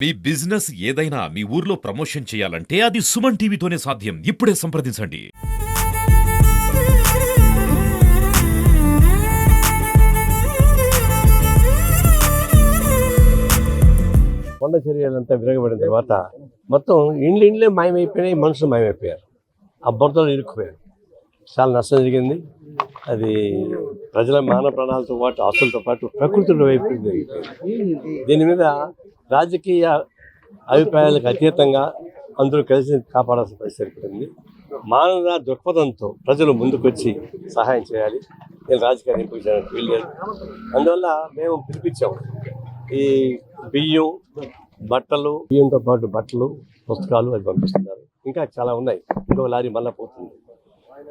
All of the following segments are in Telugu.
మీ బిజినెస్ ఏదైనా మీ ఊర్లో ప్రమోషన్ చేయాలంటే అది సుమన్ టీవీతోనే సాధ్యం. ఇప్పుడే సంప్రదించండి. కొండ చర్యలంతా విరగబడిన తర్వాత మొత్తం ఇండ్లే మాయమైపోయినాయి, మనుషులు మాయమైపోయారు, ఆ బురదలో ఇరుక్కుపోయారు. చాలా నష్టం జరిగింది. అది ప్రజల మానవ ప్రాణాలతో పాటు ఆస్తులతో పాటు ప్రకృతిలో వైపు జరిగిపోయింది. దీని మీద రాజకీయ అభిప్రాయాలకు అతీతంగా అందరూ కలిసి కాపాడాల్సిన పరిస్థితి ఏర్పడింది. మానవ దృక్పథంతో ప్రజలు ముందుకొచ్చి సహాయం చేయాలి. నేను రాజకీయాన్ని ఎంపిక వీల్లేదు. అందువల్ల మేము పిలిపించాము. ఈ బియ్యంతో పాటు బట్టలు, పుస్తకాలు అది పంపిస్తున్నారు. ఇంకా చాలా ఉన్నాయి. ఇంకో లారీ మళ్ళీ పోతుంది.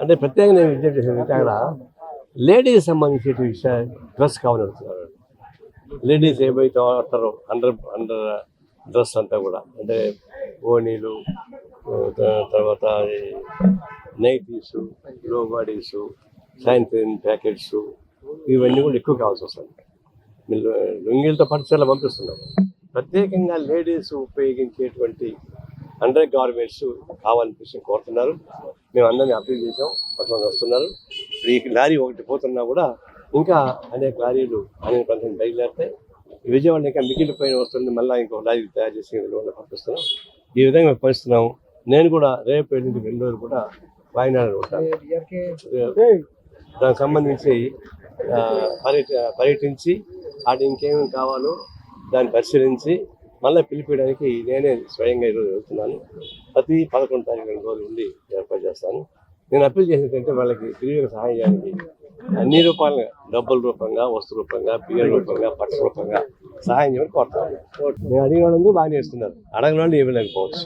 అంటే ప్రత్యేకంగా నేను విజ్ఞప్తి చేసేది అక్కడ లేడీస్ సంబంధించిన డ్రెస్ కావాలడుతున్నారు. లేడీస్ ఏమైతే వాడతారో అండర్ డ్రెస్ అంతా కూడా, అంటే ఓనీలు, తర్వాత నైటీస్, లో బాడీస్, శానిటరీ ప్యాకెట్స్, ఇవన్నీ కూడా ఎక్కువ కావాల్సి వస్తుంది. లుంగీలతో పాటు చాలా పంపిస్తున్నాము. ప్రత్యేకంగా లేడీస్ ఉపయోగించేటువంటి అండర్ గార్మెంట్స్ కావాలని కోరుతున్నారు. మేము అందరినీ అప్పీల్ చేసాం. కొంతమంది వస్తున్నారు. ఈ లారీ ఒకటి పోతున్నా కూడా ఇంకా అనేక లారీలు అనేక ప్రాంతం బయలుదేరుతాయి. విజయవాడ ఇంకా మిగిలిపోయిన వస్తువుని మళ్ళీ ఇంకో లారీ తయారు చేసి పంపిస్తున్నాం. ఈ విధంగా మేము పంపిస్తున్నాము. నేను కూడా రేపు 2 రోజులు కూడా వాయినాడు ఉంటాను. దానికి సంబంధించి పర్యటించి అది ఇంకేమేమి కావాలో దాన్ని పరిశీలించి మళ్ళీ పిలిపించడానికి నేనే స్వయంగా ఈరోజు వెళ్తున్నాను. ప్రతి 11 తారీఖు 2 రోజులు ఉండి ఏర్పాటు చేస్తాను. నేను అప్పీల్ చేసేదంటే వాళ్ళకి తిరిగి సహాయం చేయడానికి అన్ని రూపాయలుగా, డబ్బుల రూపంగా, వస్తు రూపంగా, బియ్యం రూపంగా, బట్టల రూపంగా సహాయం చేయమని కోరుతాను. నేను అడిగిన వాళ్ళందరూ బాగానే ఇస్తున్నారు. అడగిన వాళ్ళు ఇవ్వలేకపోవచ్చు.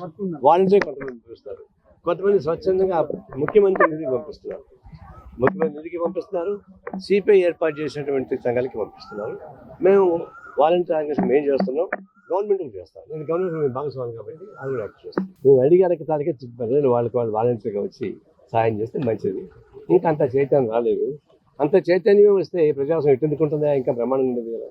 వాలంటీర్ కొంతమంది పంపిస్తారు. కొంతమంది స్వచ్ఛందంగా ముఖ్యమంత్రి నిధికి పంపిస్తున్నారు. ముఖ్యమంత్రి నిధికి పంపిస్తున్నారు. సిపిఐ ఏర్పాటు చేసినటువంటి సంఘాలకి పంపిస్తున్నారు. మేము వాలంటీర్ ఆర్గనైజేషన్ ఏం చేస్తున్నాం, గవర్నమెంట్కి చేస్తాం. నేను గవర్నమెంట్ భాగస్వామి కాబట్టి అది కూడా యాక్ట్ చేస్తాను. మేము అడిగారికి తారీఖే వాళ్ళకి వాళ్ళు వాలంటీర్గా వచ్చి సహాయం చేస్తే మంచిది. ఇంకా అంత చైతన్యం రాలేదు. అంత చైతన్యం వస్తే ప్రజాస్వామ్యం ఎట్టెందుకుంటుందా? ఇంకా బ్రహ్మాండం ఉండదు కదా.